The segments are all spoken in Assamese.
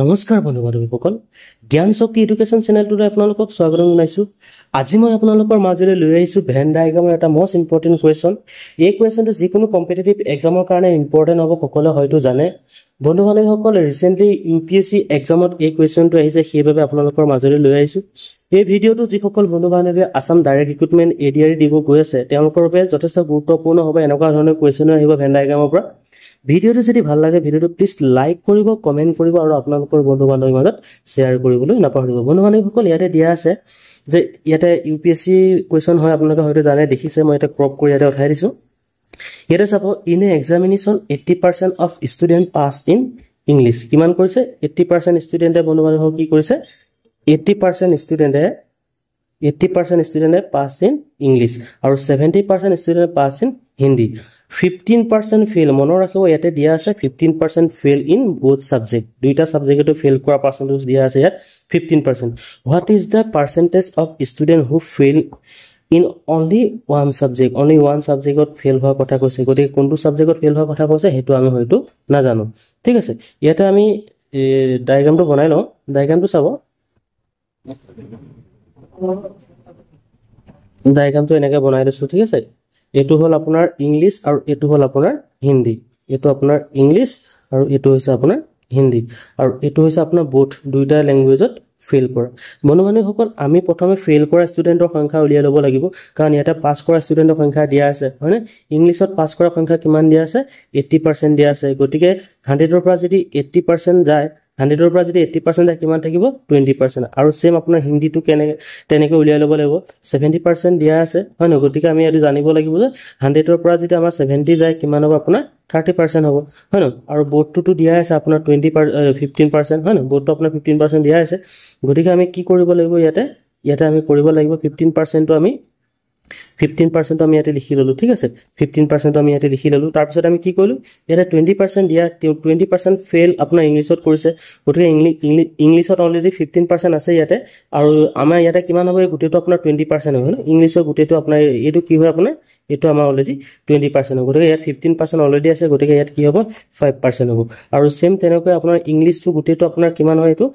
নমস্কাৰ বন্ধু বান্ধৱীসকল, জ্ঞান শক্তি এডুকেশ্যন চেনেলটোলৈ আপোনালোকক স্বাগতম জনাইছোঁ। আজি মই আপোনালোকৰ মাজলৈ লৈ আহিছোঁ ভেন ডায়েগ্ৰামৰ এটা মষ্ট ইম্পৰ্টেণ্ট কুৱেশ্যন। এই কুৱেশ্যনটো যিকোনো কম্পিটিটিভ এক্সামৰ কাৰণে ইম্পৰ্টেণ্ট হ'ব, সকলোৱে হয়তো জানে। বন্ধু বান্ধৱীসকল, ৰিচেণ্টলি UPSC এক্সামত এই কুৱেশ্যনটো আহিছে, সেইবাবে আপোনালোকৰ মাজলৈ লৈ আহিছোঁ। এই ভিডিঅ'টো যিসকল বন্ধু বান্ধৱীয়ে আছাম ডাইৰেক্ট ৰিক্ৰুটমেণ্ট ADR দিব গৈ আছে, তেওঁলোকৰ বাবে যথেষ্ট গুৰুত্বপূৰ্ণ হ'ব। এনেকুৱা ধৰণৰ কুৱেশ্যনো আহিব ভেন ডায়েগ্ৰামৰ পৰা। ভিডিঅ'টো যদি ভাল লাগে, ভিডিঅ'টো প্লিজ লাইক কৰিব, কমেণ্ট কৰিব আৰু আপোনালোকৰ বন্ধু বান্ধৱীৰ মাজত শ্বেয়াৰ কৰিবলৈ নাপাহৰিব। বন্ধু বান্ধৱীসকল, ইয়াতে দিয়া আছে যে ইয়াতে UPSC কুৱেশ্যন হয়, আপোনালোকে হয়তো জানে, দেখিছে। মই ইয়াতে ক্ৰপ কৰি ইয়াতে উঠাই দিছোঁ। ইয়াতে চাব, in a examination 80% of student pass in English. কিমান কৰিছে? 80% ষ্টুডেণ্টে বন্ধু বান্ধৱীসকল কি কৰিছে? 80% ষ্টুডেণ্টে পাছ ইন ইংলিছ আৰু 70% ষ্টুডেণ্টে পাছ ইন হিন্দী। 15% ফেইল, মনত ৰাখিব ইয়াতে দিয়া আছে 15% ফেইল ইন বোথ ছাবজেক্ট। দুইটা ছাবজেক্টতো ফেইল কৰা পাৰ্চেণ্টেজ দিয়া আছে ইয়াত 15%। What is the percentage of student who fail in only one subject? Only one ছাবজেক্টত ফেইল হোৱাৰ কথা কৈছে। গতিকে কোনটো ছাবজেক্টত ফেইল হোৱাৰ কথা কৈছে সেইটো আমি হয়তো নাজানো। ঠিক আছে, ইয়াতে আমি ডায়েগ্ৰামটো বনাই লওঁ। ডায়েগ্ৰামটো চাব, ডায়েগ্ৰামটো এনেকৈ বনাই লৈছোঁ। ঠিক আছে, এইটো হ'ল আপোনাৰ ইংলিছ আৰু এইটো হ'ল আপোনাৰ হিন্দী। এইটো আপোনাৰ ইংলিছ আৰু এইটো হৈছে আপোনাৰ হিন্দী, আৰু এইটো হৈছে আপোনাৰ বোথ দুইটা লেংগুৱেজত ফেইল কৰা। বন্ধু বান্ধৱীসকল, আমি প্ৰথমে ফেইল কৰা ষ্টুডেণ্টৰ সংখ্যা উলিয়াই ল'ব লাগিব, কাৰণ ইয়াতে পাছ কৰা ষ্টুডেণ্টৰ সংখ্যা দিয়া আছে, হয়নে? ইংলিছত পাছ কৰা সংখ্যা কিমান দিয়া আছে? 80% দিয়া আছে। গতিকে 100ৰ পৰা যদি 80% যায়, 100ৰ পৰা যদি 80% যায়, কিমান থাকিব? 20%। আৰু ছেম আপোনাৰ হিন্দীটো তেনেকৈ উলিয়াই ল'ব লাগিব। 70% দিয়া আছে, হয় নহয়? গতিকে আমি এইটো জানিব লাগিব যে 100ৰ পৰা যদি আমাৰ 70 যায়, কিমান হ'ব? আপোনাৰ 30% হ'ব, হয় নহয়? আৰু বোৰ্ডটোতো দিয়া আছে আপোনাৰ 15%, হয় নহয়? বোৰ্ডটো আপোনাৰ 15% দিয়া আছে। গতিকে আমি কি কৰিব লাগিব? ইয়াতে আমি কৰিব লাগিব 15%টো আমি ইয়াতে লিখি ল'লোঁ। ঠিক আছে, 15%টো আমি ইয়াতে লিখি ল'লোঁ। তাৰপিছত আমি কি কৰিলোঁ? ইয়াতে 20% দিয়া, 20% ফেইল আপোনাৰ ইংলিছত কৰিছে। গতিকে ইংলিছত অলৰেডি 15% আছে ইয়াতে, আৰু আমাৰ ইয়াতে কিমান হ'ব? এই গোটেইটো আপোনাৰ 20% হ'ব, হয়। ইংলিছৰ গোটেইটো আপোনাৰ এইটো কি হয়? আপোনাৰ এইটো আমাৰ অলৰেডি 20% হ'ব। গতিকে ইয়াত 15% অলৰেডি আছে, গতিকে ইয়াত কি হ'ব? 5% হ'ব। আৰু ছেম তেনেকৈ আপোনাৰ ইংলিছটো গোটেইটো আপোনাৰ কিমান হয়? এইটো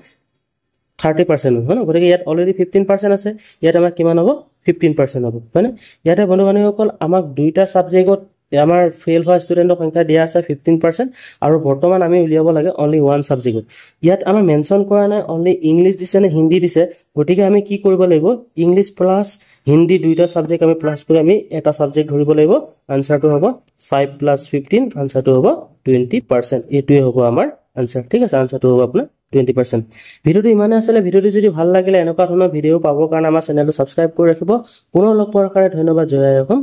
30% হয় ন? গতিকে ইয়াত অলৰেডি 15% আছে, ইয়াত আমাৰ কিমান হ'ব? 15% হ'ব, হয়নে? ইয়াতে বন্ধু বান্ধৱীসকল, আমাক দুইটা ছাবজেক্টত আমাৰ ফেইল হোৱা ষ্টুডেণ্টৰ সংখ্যা দিয়া আছে 15%, আৰু বৰ্তমান আমি উলিয়াব লাগে অনলি ওৱান ছাবজেক্টত। ইয়াত আমাৰ মেনশ্যন কৰা নাই অনলি ইংলিছ দিছে নে হিন্দী দিছে। গতিকে আমি কি কৰিব লাগিব? ইংলিছ প্লাছ হিন্দী দুইটা ছাবজেক্ট আমি প্লাছ কৰি আমি এটা ছাবজেক্ট ধৰিব লাগিব। আনচাৰটো হ'ব 5 + 15, আনচাৰটো হ'ব 20%। এইটোৱে হ'ব আমাৰ আনচাৰ। ঠিক আছে, আনচাৰটো হ'ব আপোনাৰ 20%। ভিডিঅ'টো ইমানে আছিলে। ভিডিঅ'টো যদি ভাল লাগিলে, এনেকুৱা ধৰণৰ ভিডিঅ' পাবৰ কাৰণে আমাৰ চেনেলটো ছাবস্ক্ৰাইব কৰি ৰাখিব। পুনৰ লগ পোৱাৰ কাৰণে ধন্যবাদ। জয় আই অসম।